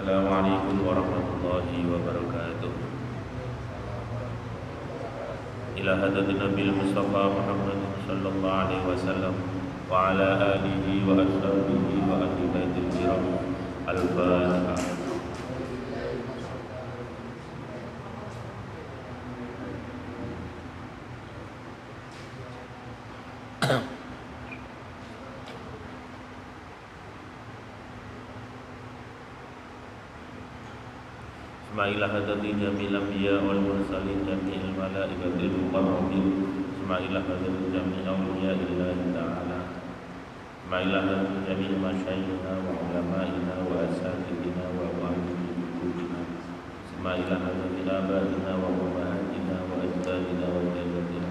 Assalamualaikum warahmatullahi wabarakatuh. Ila hadratin Nabil Mustafa Muhammad sallallahu alaihi wasallam wa ala alihi wa ashabihi wa ahli baitil kiram. Al-Fatihah. Isma'ilah hadati jamil anbiya wal mursalin jami'il malaikatil muqarrabin. Isma'ilah hadati jamil awliya illahi ta'ala. Isma'ilah hadati jamil masyayikhina wa ulama'ina wa asatidina wa wa'alidina. Isma'ilah hadati abaina wa ummahatina wa ajdadina wa jaddatina.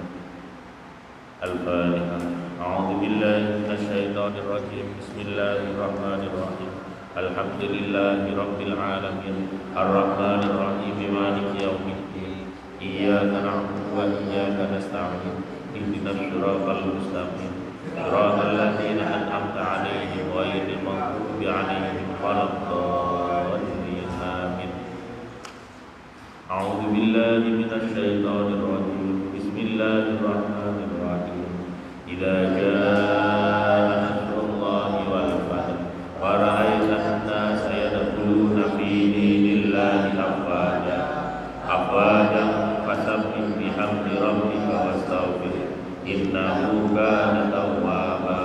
Al-Fatihah. A'udzu billahi minasyaitonir rajim. Bismillahirrahmanirrahim. Alhamdulillahi Rabbil Alamin Ar-Rahmanir Rahim Maliki Yawmiddin Iyyaka na'budu wa iyyaka nasta'in Ihdinas siratal mustaqim Siratal ladzina an'amta 'alaihim ghairil maghdubi 'alaihim waladdallin Amin. A'udzu billahi minasy syaithanir rajim. Bismillahirrahmanirrahim. Idza jaa nasrullahi wal fath wa ra'aitan nasa yadkhuluna fi dinillahi afwajan fasabbih bihamdi rabbika wastaghfir innahu kana tawwaba.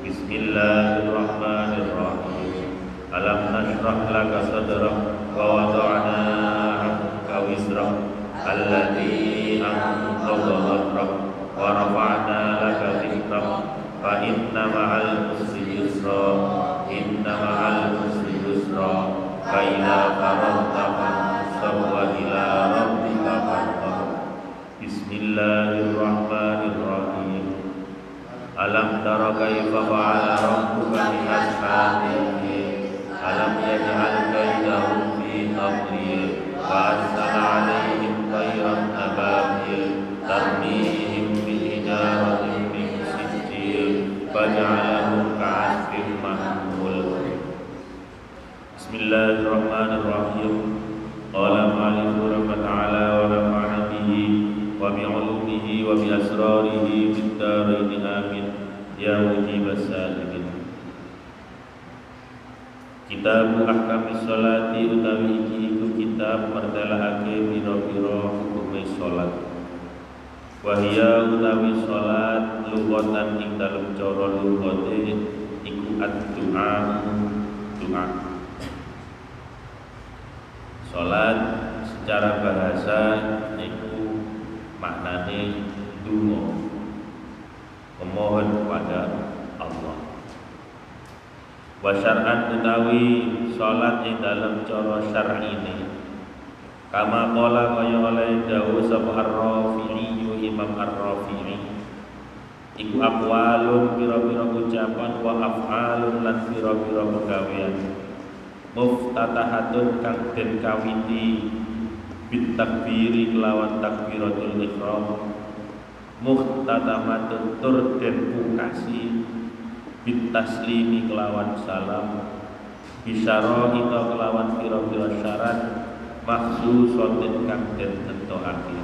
Bismillahirrahmanirrahim. Alam nashrah laka sadrak wa wada'na 'anka wizrak alladzi anqadha dhahrak wa rafa'na laka dhikrak fa inna ma'al usri yusra inna ma'al usri yusra fa idza faragta fansab wa ila rabbika farghab. Bismillahirrahmanirrahim. Alam tara kaifa fa'ala rabbuka bi ashabil fil alam yaj'al kaydahum fi tadlil wa arsala 'alaihim tayran ababil tarmihim bi hijaratin min sijil faj'alahum ka'asfin mahmul. Bismillahirrahmanirrahim. Qala ma'alifu rahmat ta'ala wa nafa'ana bihi wa bi'ulumihi wa bi asrarihi fid dharain amin ya mujibas salihin. Kitab ahkamis sholati utawi iki iku kitab mertelahake pira-pira hukume salat. Wa hiya utawi salat lughatan ing dalem cara lughate iku ad-du'a doa. Salat secara bahasa niku maknane donga, memohon kepada Allah. Wa syar'an utawi salat ing dalam cara syar'ine kama qala kaya oleh dawuh sapa Ar-Rafi'i Imam Ar-Rafi'i iku aqwalun pira-pira ucapan wa af'alun lan pira-pira pegawean muftatahatun kang den kawiti bit takbiri kelawan takbiratul ihram muhtatamatun tur den pungkasi bit taslimi kelawan salam bisyara ita kelawan pira-pira syarat makhsusatin kang den tentokake.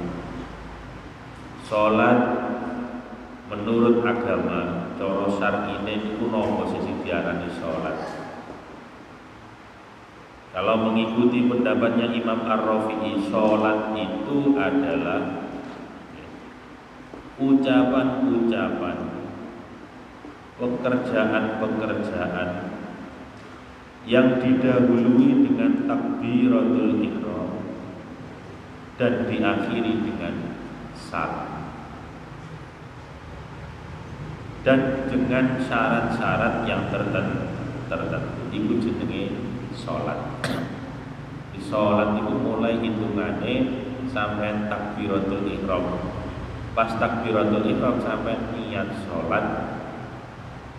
Salat menurut agama cara syar'ine niku napa sing diarani salat. Kalau mengikuti pendapatnya Imam Ar-Rafi'i, salat itu adalah ucapan-ucapan, pekerjaan-pekerjaan yang didahului dengan takbiratul ihram dan diakhiri dengan salam dan dengan syarat-syarat yang tertentu. Iku jenenge salat. Di salat itu mulai hitungane sampai takbiratul ihram. Pas takbiratul ihram sampai niat salat.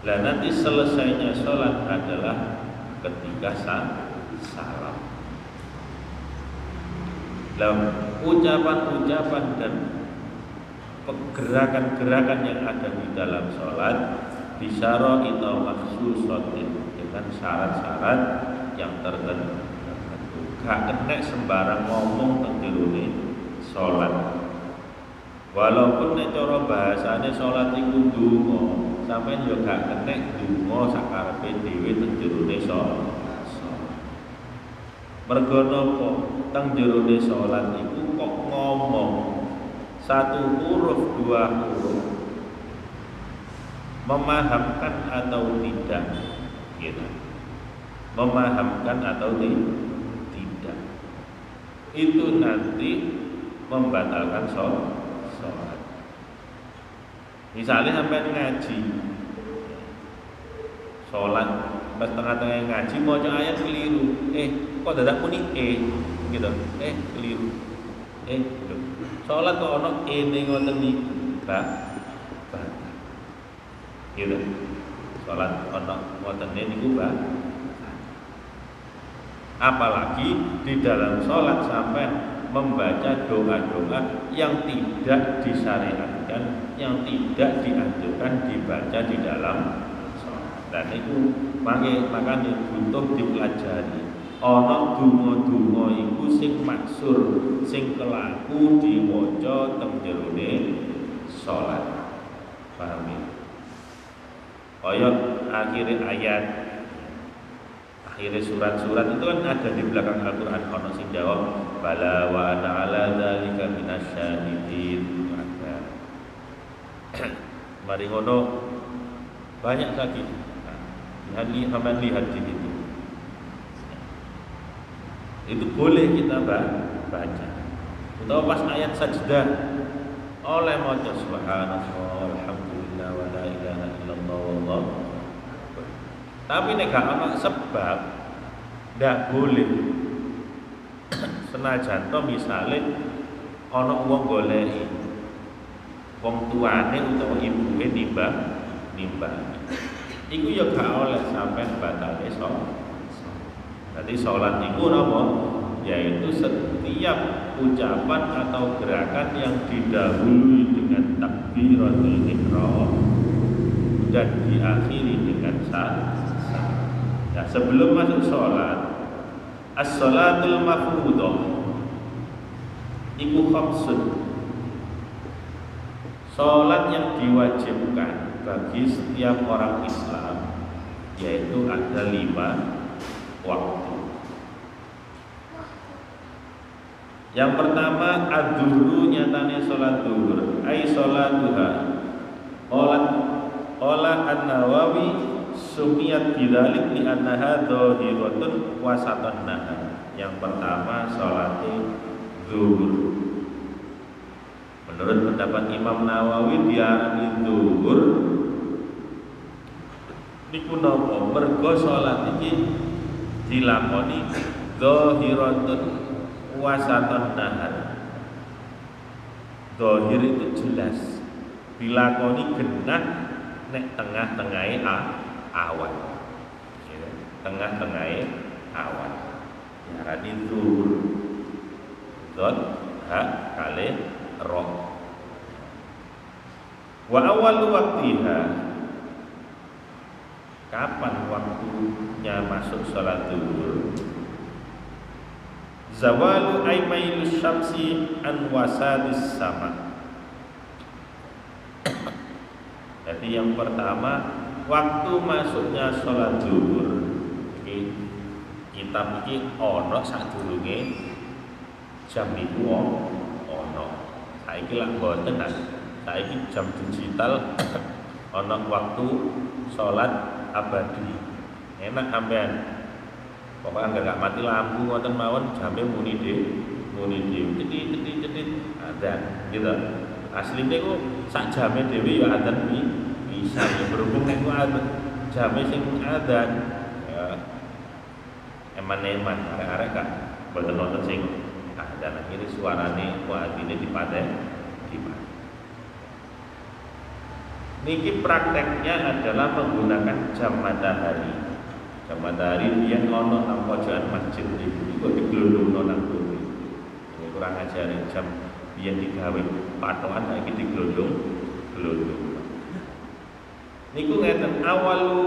Lah nanti selesainya salat adalah ketika salam. Lah ucapan-ucapan dan gerakan-gerakan yang ada di dalam salat bisyara itu maksusatin dengan syarat-syarat yang tertentu. gak kena sembarang ngomong teng jerone salat. Walaupun nek cara bahasane salat iku ndonga, sampeyan yo gak kena ndonga sakarepe dhewe teng jerone salat. Mergo napa? Teng jerone salat iku kok ngomong satu huruf dua huruf, memahamkan atau tidak, gitu. Memahamkan atau tidak, itu nanti membatalkan sholat. Misalnya sampai ngaji, sholat pas tengah-tengah ngaji mau ayat keliru, kok dadak muni gitu, keliru, gitu. Sholat kok ono ning ngoten niku, gitu. Sholat ono ngoten niku, apalagi di dalam sholat sampai membaca doa-doa yang tidak disyariatkan, yang tidak dianjurkan dibaca di dalam sholat. Dan itu makanya butuh dipelajari. Ana donga-donga iku sing maksur, sing kelaku diwaca teng jerone salat. Paham ya? Kaya akhir ayat, akhir surat-surat itu kan ada di belakang Al-Qur'an, ana sing jawab bala wa ana ala dzalika minasyahidin. Mari ngono banyak lagi. Lihat di situ. Itu boleh kita baca. Atau pas ayat sajdah oleh maca subhanallah walhamdulillah wa la ilaha illallah wallahu. Tapi nek gak ana sebab ndak boleh. Senajan to misale ana wong goleki wong tuane utawa ibuke nimbang. Iku ya gak oleh sampean batale sholat. Jadi sholat itu apa? Yaitu setiap ucapan atau gerakan yang didahului dengan takbiratul ihram dan diakhiri dengan salam. Nah, sebelum masuk sholat, as-sholatul mafruḍah iku khamsun. Sholat yang diwajibkan bagi setiap orang Islam yaitu ada 5 waktu. Yang pertama ad-duhru, nyatane salat duhur, ai salatuha. Ola An-Nawawi sumiyat bidzalik li annaha dhahiratun wasatan nahar. Yang pertama salat duhur. Menurut pendapat Imam Nawawi diarani duhur niku napa? Mergo salat iki dilakoni dhahiratun wasatan nahar. Dhahir itu jelas, dilakoni genah nek tengah-tengahe awan. Tengah-tengahe awan. Diarani zuhur. Dzat ha kale roh. Wa awal waqtiha, kapan waktunya masuk sholat zuhur? Zawalu aimailus syamsi an wasadis sama. Jadi yang pertama waktu masuknya sholat zuhur. Kitab iki ana sadurunge jam iku ana. Saiki lak mboten nah. Saiki jam digital ana waktu sholat abadi. Enak sampean. Pokoknya gak mati lampu ngoten mawon jame muni dhewe. Cetit adzan gitu. Asline ku sak jame dhewe ya adzan bisa ya berhubung nek ku adzan jame sing adzan ya eman-eman arek-arek gak boten nonton sing adzan akhire suarane muadzine dipaten. Niki prakteknya adalah menggunakan jam matahari. Jam matahari dia ono nang pojokan masjid niku diglondongno nang kono. Ini kurang ajar jam dia digawe patokan saiki diglondong. Niku ngeten awalu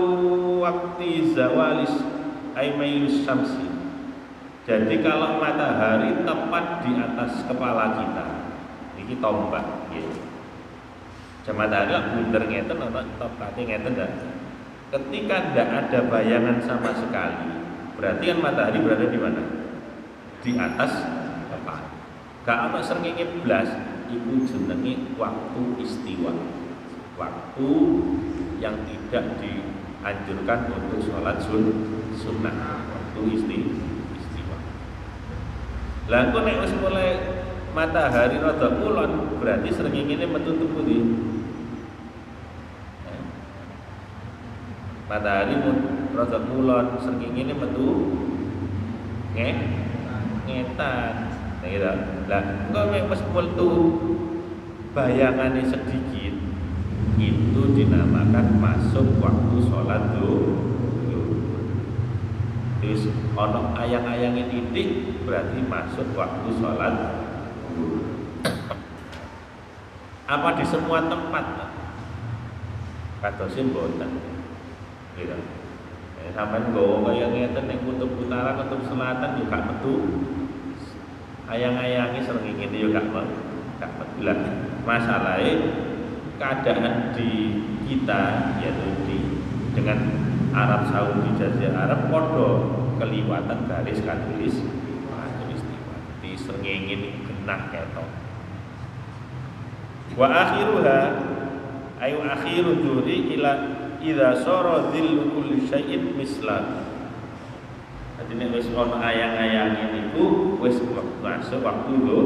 waqti zawalis aimailus syamsi. Jadi kalau matahari tepat di atas kepala kita, ini tombak, gitu. Matahari lah bundar ngeten, atau tepatnya ngeten dah. Ketika tidak ada bayangan sama sekali, berarti kan matahari berada di mana? Di atas kepala. Gak ada srengenge blas, itu jenenge waktu istiwa. Waktu yang tidak dianjurkan untuk sholat sunnah. Waktu istiwa. Lah kok nek wis mulai matahari rada kulon, berarti srengenge metu tuku ndi? Matahari rada kulon, srengenge metu ngetan. Nah gitu. Lah kok nek wis metu bayangane sedikit, itu dinamakan masuk waktu sholat Terus ono ayang-ayangin titik berarti masuk waktu sholat. Apa di semua tempat? Kadosin boten. Gitu. Sampai nggawa kaya ngeten ning kutub utara, kutub selatan juga metu. Ayang-ayangi srengenge yo gak metu. Lah masalahe keadaan di kita yaitu dengan Arab Saudi Jazirah Arab podo keliwatan garis katulis di srengenge genah ketok. Wa akhiruha ayu akhiru duri ila idza sara dhillu kulli syai'in mislan. Dadi nek wis ana ayang-ayang niku wis masuk waktu lho.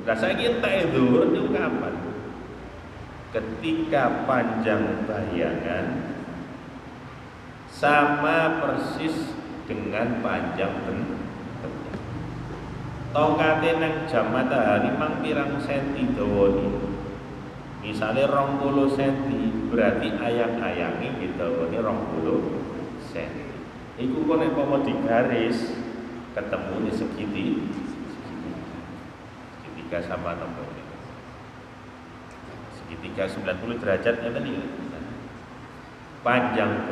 Lah saiki entek zuhur niku kapan? Ketika panjang bayangan sama persis dengan panjang benda. Tongkate nang jam matahari mang pirang senti dawane. Misale 20 senti, berarti ayang-ayange iki dawane 20 senti. Iku kok nek pomo digaris ketemune segitiga sama tembok. Segitiga 90 derajat ngeten iki. Panjang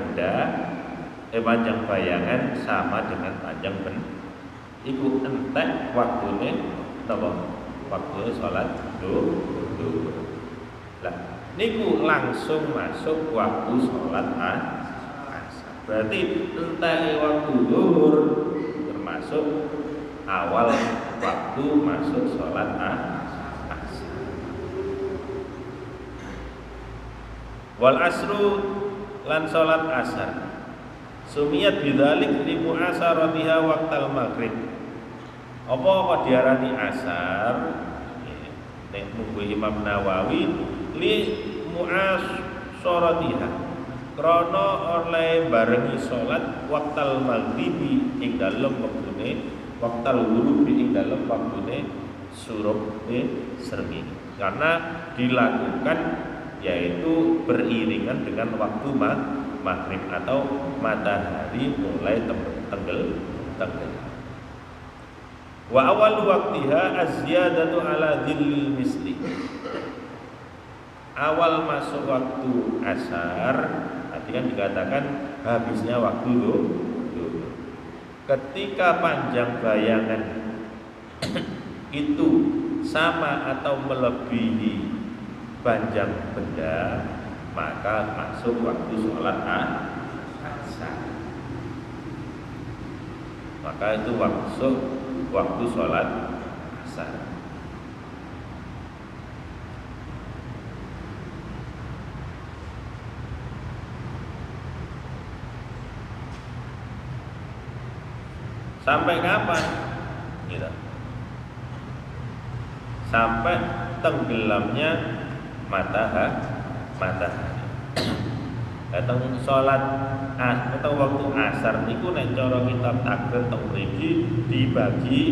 panjang bayangan sama dengan panjang benda. Iku entek waktune napa? Waktu salat zuhur. Lah niku langsung masuk waktu salat asar. Berarti entek waktu zuhur termasuk awal waktu masuk salat asar. Wal asru lan salat asar sumiyat bidzalik li mu'asaratiha waqtal maghrib. Apa diarani asar? Nek munggu Imam Nawawi li mu'asaratiha krana oleh barengi salat waqtal maghribi ing dalem wektune, waqtal ghurubi ing dalem wektune surupe srengenge. Karena dilakukan yaitu beriringan dengan waktu maghrib atau matahari mulai tenggelam. Wa awal waktiha az-ziyadatu ala dhillil misli. Awal masuk waktu asar, artinya dikatakan habisnya waktu zuhur. Ketika panjang bayangan itu sama atau melebihi panjang benda, maka masuk waktu sholat asar. Maka itu masuk waktu sholat asar. Sampai kapan? Gitu. Sampai tenggelamnya matahari. Datang sholat atau waktu asar niku nek cara kitab takdir teng mriki dibagi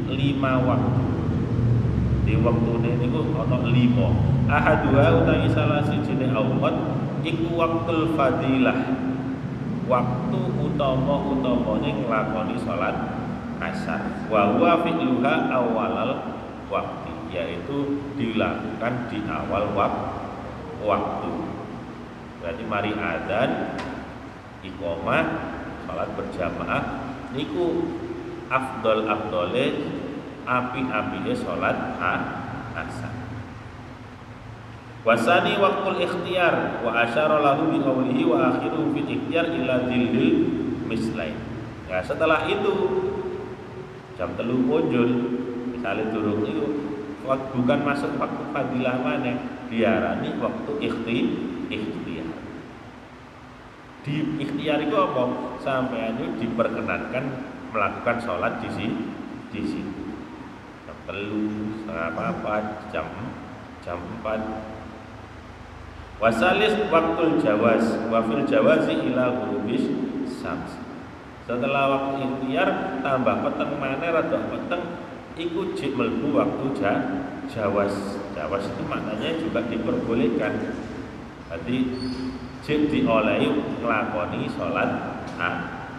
5 waktu. Di waktune niku ana 5. Ahadua utawi salah sijine awqat iku waqtul fadilah. Waktu utama-utamane nglakoni salat asar. Wa huwa fi'luha awalal waqti, yaitu dilakukan di awal waktu. Berarti mari adzan, iqamah, salat berjamaah niku afdole api-apine salat asar. Wasani waqtul ikhtiyar wa asyara lahu bi qawlihi wa akhiru fil ikhtiyar ila dzillil mislain. Ya setelah itu jam 3 muncul misalnya durung itu bukan masuk waktu fadilah maneh diarani waktu ikhtiyar. Di ikhtiyar itu apa? Sampeyan itu diperkenankan melakukan sholat di situ. Jam 3, setengah 4, jam 4. Wasalis waktul jawaz wa fil jawazi ila ghurubis syams. Setelah waktu ikhtiyar tambah peteng maneh rada peteng iku jek mlebu waktu jawaz. Jawaz itu maknanya juga diperbolehkan. Jadi jek diolehi nglakoni salat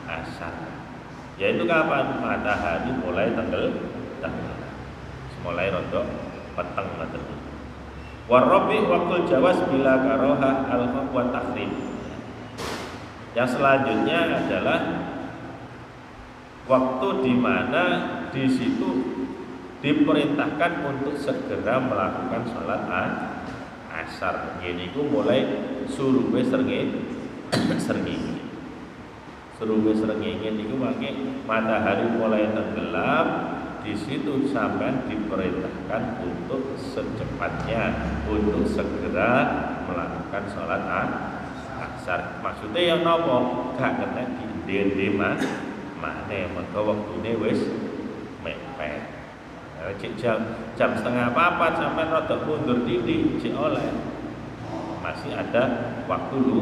asar. Yaitu kapan matahari mulai tenggelam. Mulai rada peteng ngoten. Warabi waqtul jawaz bila karoha al-haq wa tahrim. Yang selanjutnya adalah waktu di mana di situ diperintahkan untuk segera melakukan sholat asar. Ini ku mulai suruhe srengenge. Suruhe srengenge niku mangke matahari mulai tenggelam. Di situ sampai diperintahkan untuk secepatnya untuk segera melakukan sholat asar. Maksudnya yang nopo gak kena di mana mereka waktune wis mepet. Jam setengah 4 sampai rada mundur titik cek oleh masih ada waktu lu.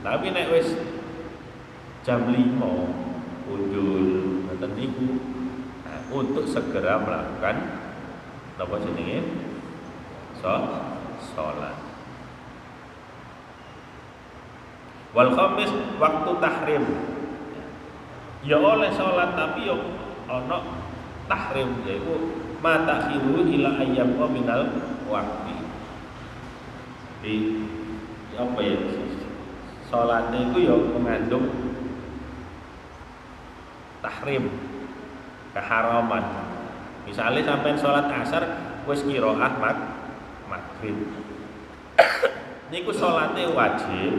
Tapi nek wis jam 5 mundur ngoten niku untuk segera melakukan apa jenenge salat. Wal khamis waktu tahrim. Ya oleh salat tapi yo ana tahrim yaitu mata khiru ila ayyam minal waqti. Di apa ya? Salatnya itu ya mengandung tahrim, keharaman. Misalnya sampai sholat asar wis qiraah maghrib. Niku sholatnya wajib,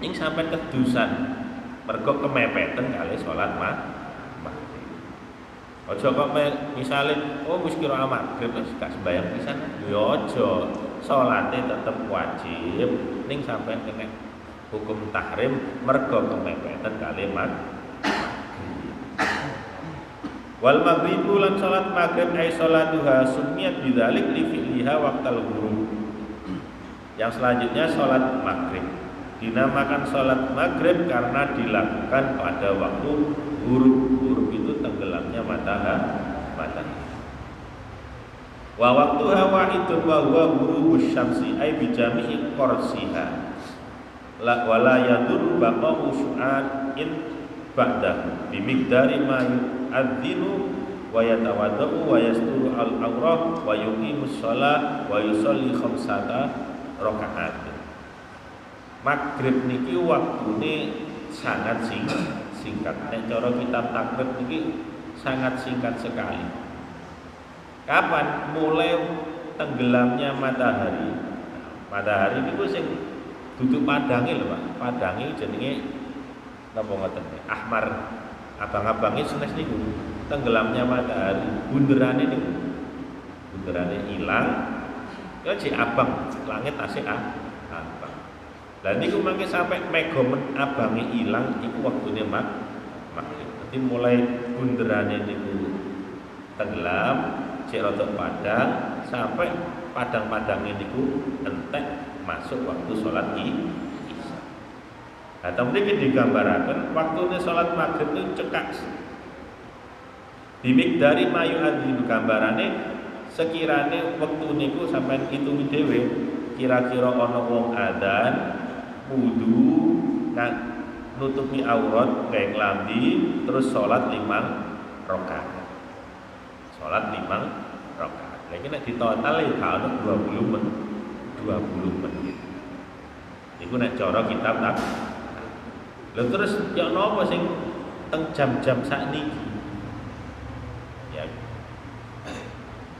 ning sampai kedusan mergo kemepeten kali sholat maghrib. Aja kok misalnya wis qiraah maghrib wis gak sembayang pisan. Ya aja, sholatnya tetep wajib, ning sampai kena hukum tahrim mergo kemepeten kali maghrib. Wal maghribu lan salat maghrib ay salatuha sunniyat bidzalik li fi'liha waqtal ghurub. Yang selanjutnya salat maghrib dinamakan salat maghrib karena dilakukan pada waktu ghurub. Ghurub itu tenggelamnya matahari. Wa waqtuha wahidun wa huwa ghurubus syamsi ay bi jami'i qarsiha. La wala yadur baqa'u syu'an in ba'da bi miqdari ma adzinu wa yatawaddau wa yasturu al-awrah wa yuqimus shalah wa yusolli khamsata rakaat. Maghrib niki waktune sangat singkat. Nek cara kitab takrib niki sangat singkat sekali. Kapan mulai tenggelamnya matahari? Matahari niku sing duduk padange lho, Pak. Padange jenenge napa ngoten? Ahmar. Abang-abangnya senes niku tenggelamnya matahari bunderane niku bunderane ilang ya si abang langit asik abang. Lah niku mangke sampai megomen abange ilang iku waktune maghrib. Dadi mulai bunderane niku tenggelam cek rada padang sampai padang-padangnya niku entek masuk waktu salat isya. Nah, temen-temen digambaraken waktune salat maghrib itu cekak. Bimik dari mayu adzinu gambarane sekirane wektu niku sampean hitungi dhewe kira-kira ana wong adzan wudu nang nutupi aurat gawe klambi terus salat 5 rakaat. Salat 5 rakaat. Lah iki nek ditotal ya gak ono 20 menit. Iku nek cara kitab tak. Lha terus ya napa sing teng jam-jam sakniki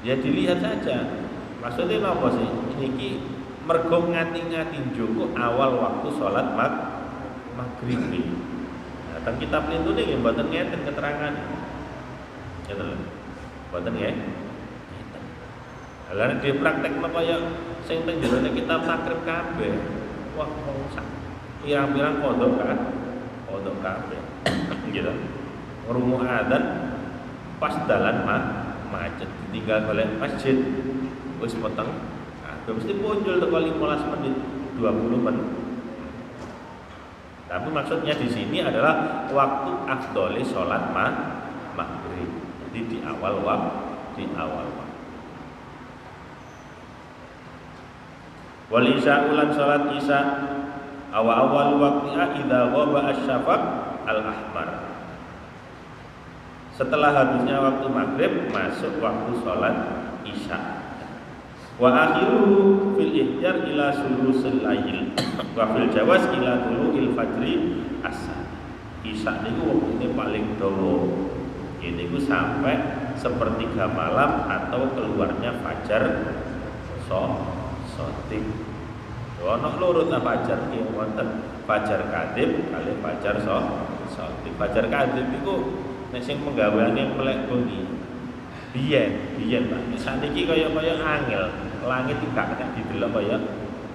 Ya dilihat saja. Maksudnya apa sih? Niki mergo ngati-ngati njogo awal waktu sholat maghrib. Nah, teng kitab lintune nggih mboten ngeten keterangan. Ngeten lho. Mboten nggih. Lah nek dipraktekno kaya sing teng jerone kitab takrib kabeh. Wah, wong sak pirang-pirang kodok kan? Kodok kabeh. Gitu. Ngrungu adzan pas dalan macet, ditinggal oleh masjid wis meteng. Nah, mesti muncul teko 15 menit, 20 menit. Tapi maksudnya di sini adalah waktu afdholi salat maghrib. Jadi di awal waktu. Wal isya ulan salat isya awal waktiha idza ghaba asy-syafaq al-ahmar. Setelah habisnya waktu maghrib masuk waktu sholat isya. Wa akhiruhu fil ihjar ila sulusil lail wa fil jawaz ila tulu'il fajri asar. Isya niku waktune paling dawa. Niku sampai sepertiga malam atau keluarnya fajar sotik. Ono loro ta fajar ki wonten fajar kadhib kali fajar sotik. Fajar kadhib niku nek sing penggaweane melek bengi. Biyen Pak. Saniki kaya angel, langit iki gak kena didelok kaya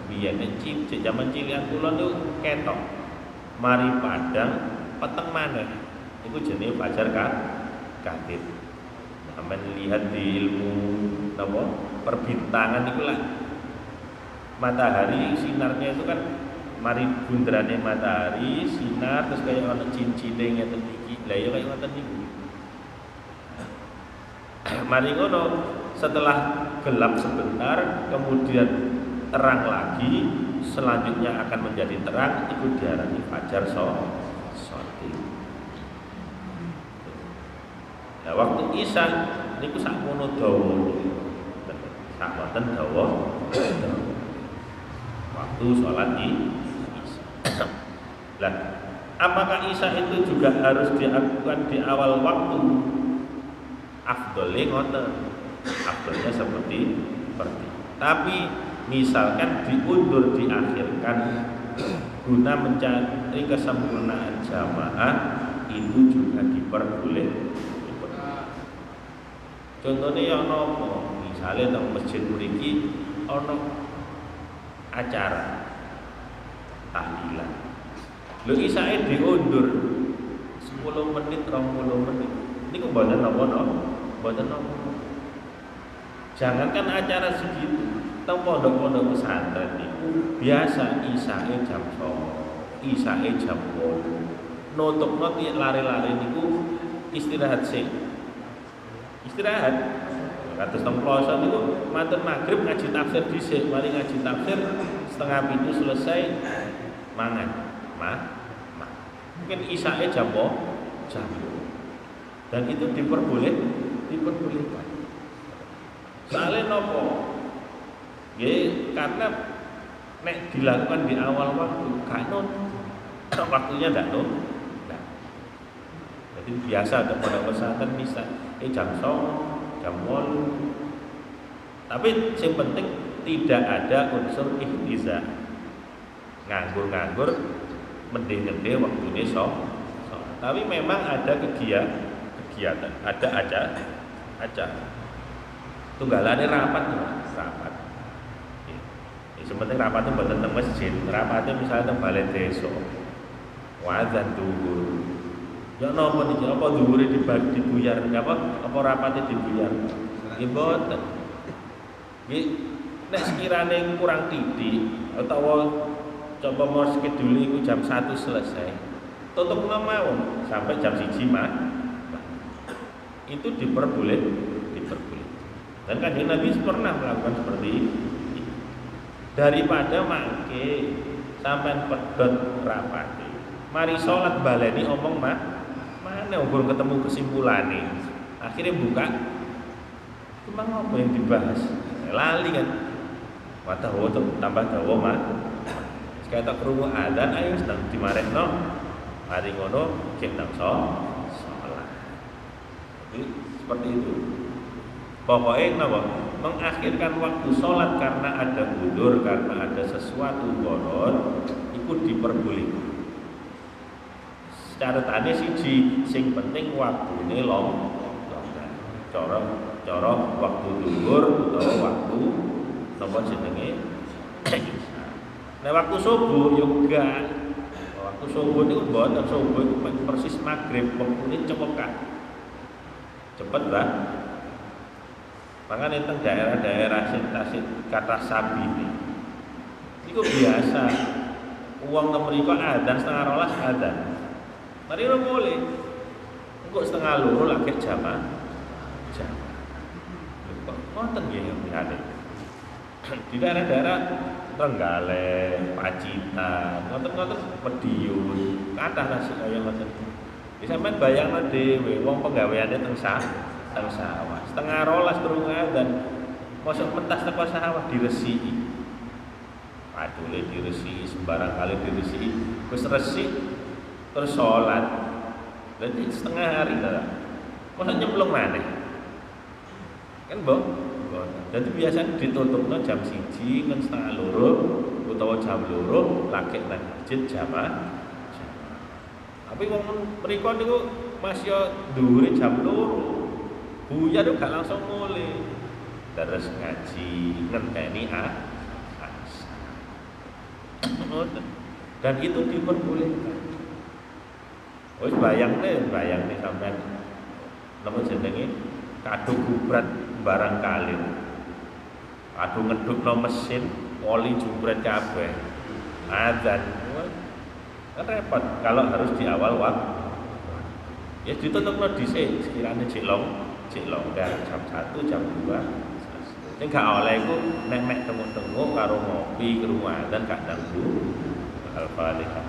biyen. Nek jaman cilikan kula niku ketok. Mari padang peteng maneh. Iku jenenge fajar kadhib. Sampeyan lihat di ilmu napa perbintangan niku lah matahari sinarnya itu kan mari bunderane matahari sinar terus kayak ana cincine ngeten iki. Lah ya kaya ngoten niku. Mari ngono setelah gelap sebentar kemudian terang lagi selanjutnya akan menjadi terang itu diarani fajar sotik. Nah waktu isya niku sakmono dawa. Sak wonten dawa. Waktu sholat isya. Lah, apakah isya itu juga harus dilakukan di awal waktu? Afdolnya ngoten. Afdolnya seperti. Tapi misalkan diundur diakhirkan guna mencari kesempurnaan jamaah itu juga diperbolehkan. Contohnya yang nopo, misalnya teng masjid mriki ana acara tahlilan. Lho isae diundur 10 menit, 20 menit. Niku mboten napa-napa, mboten napa. Jangankan acara segitu, teng pondok-pondok pesantren niku biasa isae jam 09.00, isae jam 8. Nutupno lare-lare niku istirahat sih. Istirahat. Kados teng kloso niku matur maghrib ngaji tafsir dhisik, mari ngaji tafsir setengah 7 selesai mangan. Mungkin isyae jam 2. Dan itu diperbolehkan. Soalnya nopo? Nggih, karena nek dilakukan di awal waktu kan waktunya ndak nah. Jadi biasa ada pada pesantren bisa jam 09.00 jam 8. Tapi yang penting tidak ada unsur ihtiza. Nganggur mending-mending waktune Tapi memang ada kegiatan, ada acara. Tunggalane rapat. Sebenarnya rapat itu bukan tentang masjid, rapatnya misalnya tentang balai desa. Wadzan dhuwur. Ya napa niki apa dhuwure dibuyar apa rapate dibuyar. Nggih mboten. Nggih nek sekirane kurang titik utawa coba mau skedule iku jam 1 selesai. Tutup mawon sampai jam 1 itu diperbolehkan. Dan Kanjeng Nabi pernah melakukan seperti itu. Daripada mangke sampai pedot rapate. Mari sholat baleni omong mana ukur ketemu kesimpulannya. Akhirnya buka. Cuma apa yang dibahas? Lali kan. Watah tambah dawa Sekata krungu adzan ayo sedang dimarekno. Mari ngono kita sholat. Jadi seperti itu. Pokoknya napa? Mengakhirkan waktu sholat karena ada udzur, karena ada sesuatu boron, itu diperbolehkan. Secara tadi sing penting waktune longgar. Cara waktu zuhur utawa waktu napa jenenge nah waktu subuh juga waktu subuh itu mboten subuh itu persis maghrib waktune cepet lah. Makanya teng daerah-daerah sing tasik kata sabi itu biasa uang mriko adzan setengah rolas adzan. Mari lo boleh. Engko setengah loro lagi jamaah. Kok wonten nggih yang ada. Di daerah-daerah Trenggalek, Pacitan, ngoten-ngoten Madiun, kathah nasi kaya ngoten. Wis sampean bayangno dhewe wong penggaweane teng sawah. Setengah rolas durung adzan. Mosok mentas teko sawah diresiki. Padule diresiki sembarang kali diresiki. Wis resik terus sholat. Berarti setengah hari lah. Masa nyemplung maneh? Kan jadi biasanya ditutupnya jam 1 kan setengah loro utawa jam loro lagi nang masjid jamaah. Tapi wong mriko niku masih dhuwure jam loro. Buya tuh gak langsung mulai. Terus ngaji ngenteni dan itu diperbolehkan. Wis bayang nih sampean napa jenenge kado gubrat barang kalir. Kado ngedukno mesin, oli jubret kabeh. Adzan. Kan repot kalau harus di awal waktu. Ya ditutupno dhisik sekiranya cek longgar jam 1 jam 2. Ning gak oleh iku nek tenguk-tenguk karo ngopi kerumahan gak ganggu. Al-Fatihah.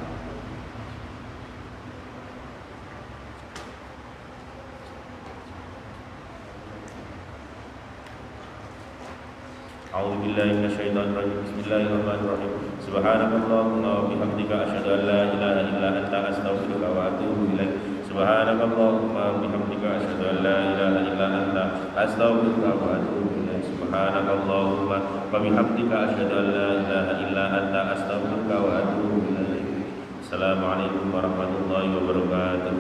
A'udzu billahi minasyaitonir rajim. Bismillahirrahmanirrahim. Subhanakallahumma wa bihamdika asyhadu an la ilaha illa anta astaghfiruka wa atubu ilaik. Subhanakallahumma wa bihamdika asyhadu an la ilaha illa anta astaghfiruka wa atubu ilaik. Subhanakallahumma wa bihamdika asyhadu an la ilaha illa anta astaghfiruka wa atubu ilaik. Assalamualaikum warahmatullahi wabarakatuh.